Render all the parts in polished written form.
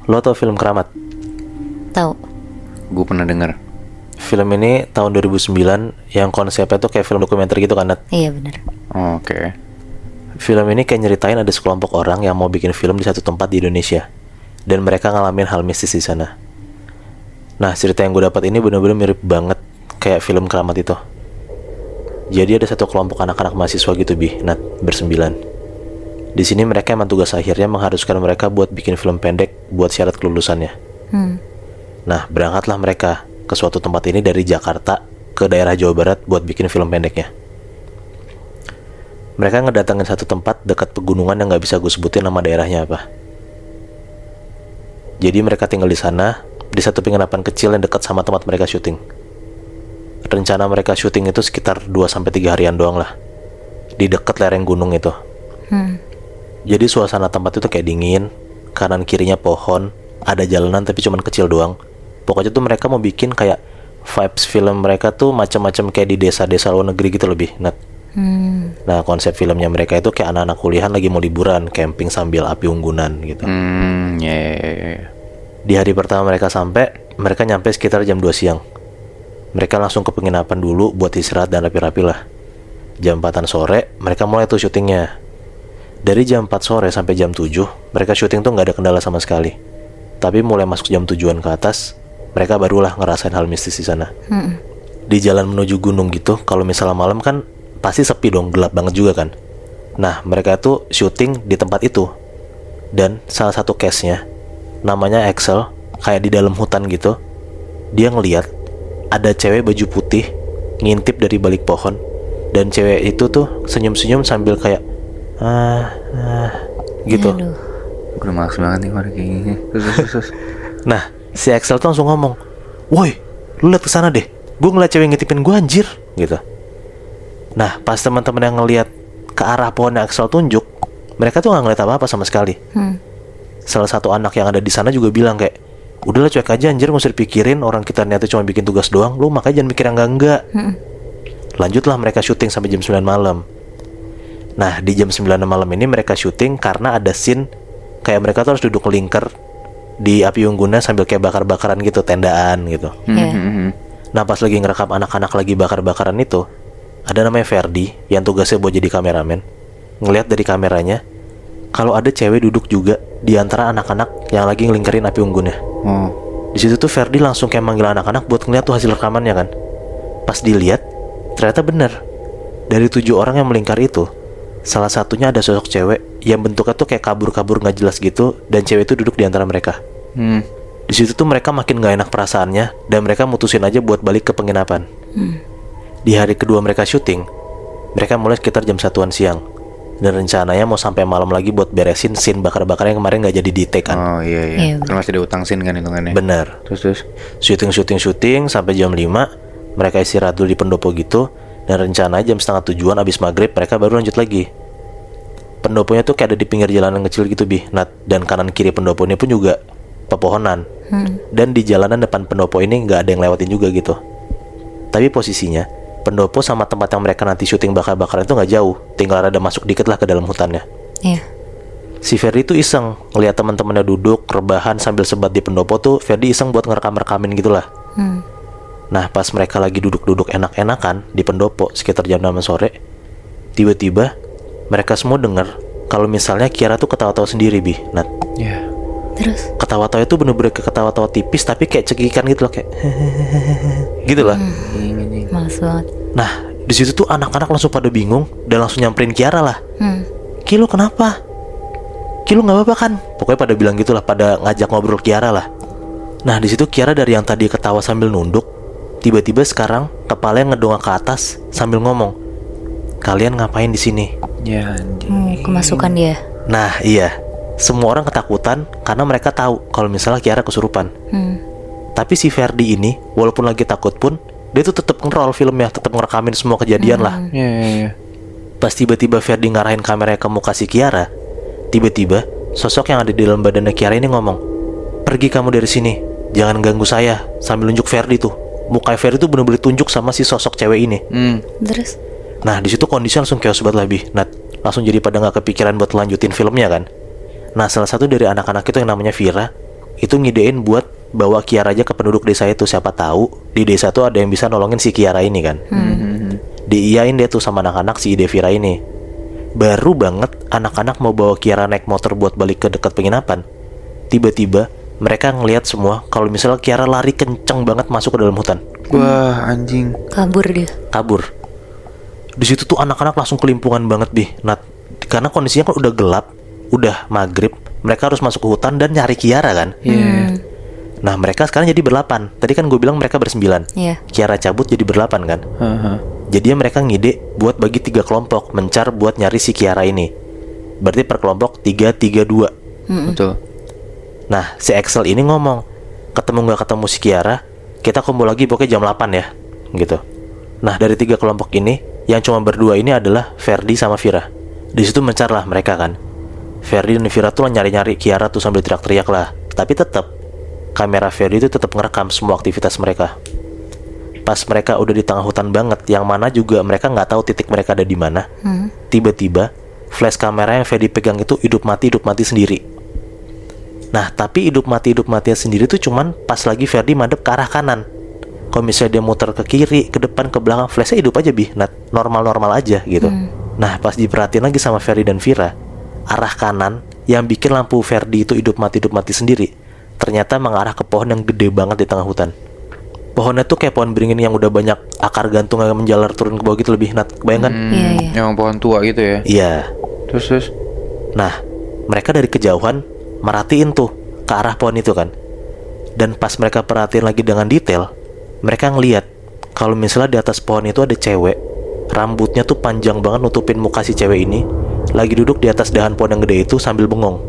Lo tau film Keramat? Tahu. Gue pernah dengar. Film ini tahun 2009 yang konsepnya tuh kayak film dokumenter gitu kan, Nat? Iya benar. Oke. Film ini kayak nyeritain ada sekelompok orang yang mau bikin film di satu tempat di Indonesia, dan mereka ngalamin hal mistis di sana. Nah, cerita yang gue dapat ini bener-bener mirip banget kayak film Keramat itu. Jadi ada satu kelompok anak-anak mahasiswa gitu, Nat, bersembilan. Di sini mereka emang tugas akhirnya mengharuskan mereka buat bikin film pendek buat syarat kelulusannya. Nah, berangkatlah mereka ke suatu tempat ini dari Jakarta ke daerah Jawa Barat buat bikin film pendeknya. Mereka ngedatengin satu tempat dekat pegunungan yang nggak bisa gue sebutin nama daerahnya apa. Jadi mereka tinggal di sana, di satu penginapan kecil yang dekat sama tempat mereka syuting. Rencana mereka syuting itu sekitar 2-3 harian doang lah, di dekat lereng gunung itu. Jadi suasana tempat itu kayak dingin, kanan kirinya pohon, ada jalanan tapi cuman kecil doang. Pokoknya tuh mereka mau bikin kayak vibes film mereka tuh macam-macam kayak di desa-desa luar negeri gitu lebih, Nat. Nah, konsep filmnya mereka itu kayak anak-anak kuliahan lagi mau liburan, camping sambil api unggunan gitu. Ya. Di hari pertama mereka sampai, mereka nyampe sekitar jam 2 siang. Mereka langsung ke penginapan dulu buat istirahat dan rapi-rapi lah. Jam 4-an sore, mereka mulai tuh syutingnya. Dari jam 4 sore sampai jam 7, mereka syuting tuh nggak ada kendala sama sekali. Tapi mulai masuk jam 7-an ke atas, mereka barulah ngerasain hal mistis di sana. Di jalan menuju gunung gitu, kalau misalnya malam kan pasti sepi dong, gelap banget juga kan. Nah, mereka tuh syuting di tempat itu. Dan salah satu case-nya, namanya Axel, kayak di dalam hutan gitu. Dia ngeliat ada cewek baju putih ngintip dari balik pohon, dan cewek itu tuh senyum-senyum sambil kayak gitu. Aduh. Gue udah males banget nih kalau kayak gini. Terus. Nah, si Axel tuh langsung ngomong, "Woi, lu liat kesana deh, gue ngeliat cewek ngintipin gue anjir," gitu. Nah, pas teman-teman yang ngeliat ke arah pohon yang Axel tunjuk, mereka tuh nggak ngeliat apa-apa sama sekali. Salah satu anak yang ada di sana juga bilang kayak, "Udahlah cuek aja anjir, gak usah dipikirin, orang kita niatnya cuma bikin tugas doang, lu makanya jangan mikir yang enggak." Lanjutlah mereka syuting sampai jam 9 malam. Nah, di jam 9 malam ini mereka syuting karena ada scene kayak mereka tuh harus duduk ngelingkar di api unggunnya sambil kayak bakar-bakaran gitu, tendaan gitu. Nah, pas lagi ngerekam anak-anak lagi bakar-bakaran itu, ada namanya Ferdi yang tugasnya buat jadi kameramen. Ngelihat dari kameranya kalau ada cewek duduk juga di antara anak-anak yang lagi ngelingkarin api unggunnya. Di situ tuh Ferdi langsung kayak manggil anak-anak buat ngeliat tuh hasil rekamannya kan. Pas dilihat, ternyata bener. Dari 7 orang yang melingkar itu, salah satunya ada sosok cewek yang bentuknya tuh kayak kabur-kabur nggak jelas gitu, dan cewek itu duduk di antara mereka. Di situ tuh mereka makin nggak enak perasaannya, dan mereka mutusin aja buat balik ke penginapan. Di hari kedua mereka syuting, mereka mulai sekitar jam 1-an siang, dan rencananya mau sampai malam lagi buat beresin scene bakar-bakar yang kemarin nggak jadi di take kan. Oh iya. Kan masih ada utang scene kan hitungannya. Bener. Terus. Syuting sampai jam 5, mereka istirahat dulu di pendopo gitu, dan rencana jam 6:30 abis maghrib mereka baru lanjut lagi. Pendoponya tuh kayak ada di pinggir jalanan kecil gitu, Nat, dan kanan kiri pendopo ini pun juga pepohonan. Dan di jalanan depan pendopo ini nggak ada yang lewatin juga gitu. Tapi posisinya pendopo sama tempat yang mereka nanti syuting bakar-bakaran itu nggak jauh, tinggal ada masuk dikit lah ke dalam hutannya. Si Ferdi tuh iseng ngeliat teman-temannya duduk rebahan sambil sebat di pendopo tuh, Ferdi iseng buat ngerekam-rekamin gitulah. Nah, pas mereka lagi duduk-duduk enak-enakan di pendopo sekitar jam 6 sore, tiba-tiba mereka semua dengar kalau misalnya Kiara tuh ketawa-tawa sendiri, Nat. Terus? Ketawa-tawa itu bener-bener ketawa-tawa tipis tapi kayak cekikan gitu loh, kayak gitu lah. Males banget. Nah, di situ tuh anak-anak langsung pada bingung dan langsung nyamperin Kiara lah. "Ki, lu kenapa? Ki, lu nggak apa-apa kan?" Pokoknya pada bilang gitulah, pada ngajak ngobrol Kiara lah. Nah, di situ Kiara dari yang tadi ketawa sambil nunduk, tiba-tiba sekarang kepalanya ngedongak ke atas sambil ngomong, "Kalian ngapain di sini?" Kemasukan dia. Nah, iya. Semua orang ketakutan karena mereka tahu kalau misalnya Kiara kesurupan. Tapi si Ferdi ini, walaupun lagi takut pun, dia tuh tetap nge-roll filmnya, tetap ngerekamin semua kejadian lah. Pas tiba-tiba Ferdi ngarahin kameranya ke muka si Kiara, tiba-tiba sosok yang ada di dalam badannya Kiara ini ngomong, "Pergi kamu dari sini, jangan ganggu saya," sambil nunjuk Ferdi tuh. Muka Ferdi tuh bener-bener tunjuk sama si sosok cewek ini. Terus? Nah, di situ kondisi langsung chaos banget lah, Nat. Langsung jadi pada nggak kepikiran buat lanjutin filmnya kan. Nah, salah satu dari anak-anak itu yang namanya Vira, itu ngidein buat bawa Kiara aja ke penduduk desa itu. Siapa tahu di desa tuh ada yang bisa nolongin si Kiara ini kan. Diiyain dia tuh sama anak-anak si ide Vira ini. Baru banget anak-anak mau bawa Kiara naik motor buat balik ke dekat penginapan, tiba-tiba mereka ngelihat semua kalau misalnya Kiara lari kenceng banget masuk ke dalam hutan. Wah, anjing. Kabur dia. Kabur. Di situ tuh anak-anak langsung kelimpungan banget Nat. Karena kondisinya kan udah gelap, udah maghrib, mereka harus masuk ke hutan dan nyari Kiara kan. Nah mereka sekarang jadi berlapan. Tadi kan gue bilang mereka bersembilan. Kiara cabut jadi berlapan kan. Jadinya mereka ngide buat bagi 3 kelompok mencar buat nyari si Kiara ini. Berarti per kelompok 3-3-2. Betul. Nah si Axel ini ngomong, ketemu gak ketemu si Kiara, kita kumpul lagi pokoknya jam 8 ya gitu. Nah dari 3 kelompok ini, yang cuma berdua ini adalah Ferdi sama Vira. Di situ mencarlah mereka kan. Ferdi dan Vira tuh nyari-nyari Kiara tuh sambil teriak-teriak lah. Tapi tetap kamera Ferdi itu tetap ngerekam semua aktivitas mereka. Pas mereka udah di tengah hutan banget, yang mana juga mereka nggak tahu titik mereka ada di mana. Tiba-tiba flash kamera yang Ferdi pegang itu hidup mati sendiri. Nah tapi hidup matinya sendiri tuh cuman pas lagi Ferdi madep ke arah kanan. Kalau misalnya dia muter ke kiri, ke depan, ke belakang, flashnya hidup aja normal-normal aja gitu. Nah pas diperhatiin lagi sama Ferdi dan Vira, arah kanan yang bikin lampu Ferdi itu hidup mati sendiri ternyata mengarah ke pohon yang gede banget di tengah hutan. Pohonnya tuh kayak pohon beringin yang udah banyak akar gantung yang menjalar turun ke bawah gitu lebih. Bayangkan? Iya. Yang pohon tua gitu ya. Iya. Terus. Nah mereka dari kejauhan merhatiin tuh ke arah pohon itu kan. Dan pas mereka perhatiin lagi dengan detail, mereka ngeliat kalau misalnya di atas pohon itu ada cewek, rambutnya tuh panjang banget nutupin muka si cewek ini, lagi duduk di atas dahan pohon yang gede itu sambil bengong.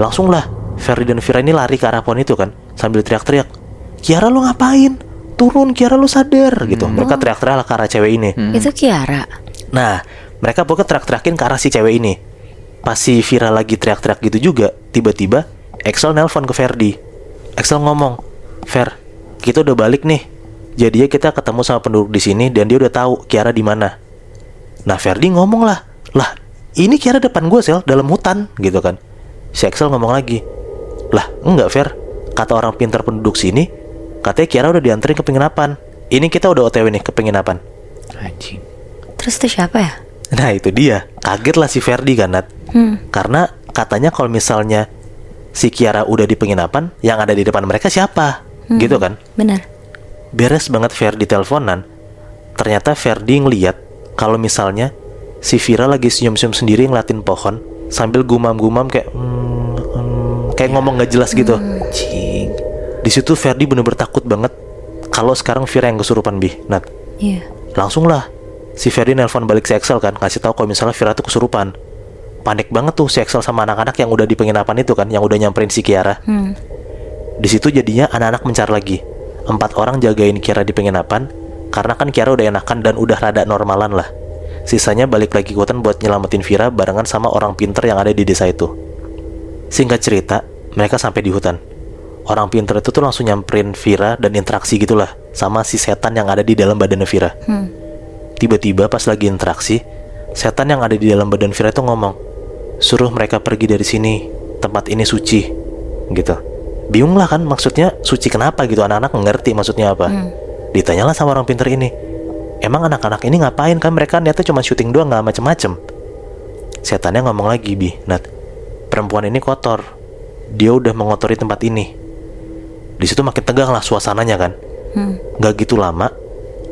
Langsung lah Ferdi dan Vira ini lari ke arah pohon itu kan, sambil teriak-teriak, Kiara lo ngapain? Turun, Kiara lo sadar gitu. Mereka teriak-teriak ke arah cewek ini. Itu Kiara. Nah mereka pokoknya teriak-teriakin ke arah si cewek ini. Pas si Vira lagi teriak-teriak gitu juga, tiba-tiba Axel nelpon ke Ferdi. Axel ngomong, Fer, kita udah balik nih. Jadinya kita ketemu sama penduduk di sini dan dia udah tahu Kiara di mana. Nah Ferdi ngomong lah, ini Kiara depan gue Sel, dalam hutan gitu kan. Si Axel ngomong lagi, lah enggak Fer, kata orang pintar penduduk sini, katanya Kiara udah dianterin ke penginapan. Ini kita udah OTW nih ke penginapan. Anjing. Terus itu siapa ya? Nah itu dia, kaget lah si Ferdi kan Nat. Karena katanya kalau misalnya si Kiara udah di penginapan, yang ada di depan mereka siapa? Gitu kan? Benar. Beres banget Ferdi teleponan. Ternyata Ferdi ngeliat kalau misalnya si Vira lagi senyum-senyum sendiri ngeliatin pohon sambil gumam-gumam kayak kayak ngomong gak jelas gitu. Anjing. Di situ Ferdi bener-bener takut banget kalau sekarang Vira yang kesurupan Nat. Iya. Langsung lah si Ferdi nelpon balik si Axel kan, kasih tahu kalau misalnya Vira tuh kesurupan. Panik banget tuh si Axel sama anak-anak yang udah di penginapan itu kan, yang udah nyamperin si Kiara. Di situ jadinya anak-anak mencar lagi. 4 orang jagain Kiara di penginapan, karena kan Kiara udah enakan dan udah rada normalan lah. Sisanya balik lagi ke hutan buat nyelamatin Vira barengan sama orang pinter yang ada di desa itu. Singkat cerita, mereka sampai di hutan. Orang pinter itu tuh langsung nyamperin Vira dan interaksi gitulah sama si setan yang ada di dalam badannya Vira. Tiba-tiba pas lagi interaksi, setan yang ada di dalam badan Vira itu ngomong, suruh mereka pergi dari sini, tempat ini suci gitu. Bingung lah kan, maksudnya suci kenapa gitu, anak-anak ngerti maksudnya apa. Ditanyalah sama orang pinter ini, emang anak-anak ini ngapain kan, mereka niatnya cuma syuting doang, gak macem-macem. Setannya ngomong lagi, Nat, perempuan ini kotor, dia udah mengotori tempat ini. Di situ makin tegang lah suasananya kan. Gak gitu lama,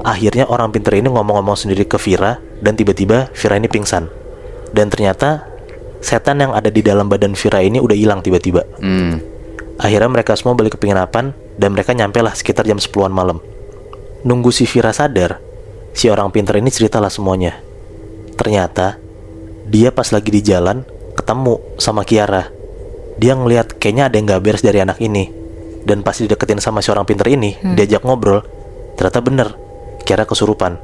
akhirnya orang pinter ini ngomong-ngomong sendiri ke Vira, dan tiba-tiba Vira ini pingsan. Dan ternyata setan yang ada di dalam badan Vira ini udah hilang tiba-tiba. Akhirnya mereka semua balik ke penginapan, dan mereka nyampe lah sekitar jam 10-an malam. Nunggu si Vira sadar, si orang pinter ini ceritalah semuanya. Ternyata dia pas lagi di jalan ketemu sama Kiara. Dia ngelihat kayaknya ada yang gak beres dari anak ini. Dan pas dideketin sama si orang pinter ini, diajak ngobrol, ternyata bener Kiara kesurupan.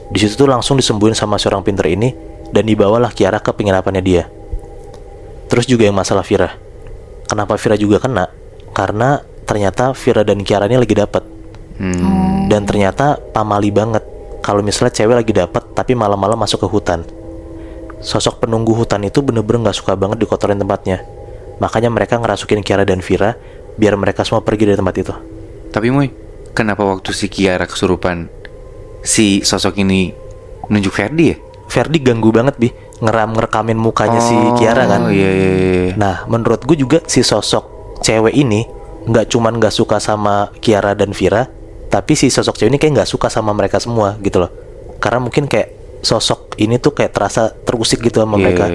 Di situ tuh langsung disembuhin sama si orang pinter ini, dan dibawalah Kiara ke penginapannya dia. Terus juga yang masalah Vira. Kenapa Vira juga kena? Karena ternyata Vira dan Kiara ini lagi dapet. Dan ternyata pamali banget kalau misalnya cewek lagi dapet tapi malam-malam masuk ke hutan. Sosok penunggu hutan itu bener-bener gak suka banget dikotorin tempatnya. Makanya mereka ngerasukin Kiara dan Vira biar mereka semua pergi dari tempat itu. Tapi Moy, kenapa waktu si Kiara kesurupan, si sosok ini nunjuk Ferdi ya? Ferdi ganggu banget Bi, ngerekamin mukanya si Kiara kan. Oh iya. Nah menurut gue juga si sosok cewek ini nggak cuman nggak suka sama Kiara dan Vira, tapi si sosok cewek ini kayak nggak suka sama mereka semua gitu loh. Karena mungkin kayak sosok ini tuh kayak terasa terusik gitu sama mereka.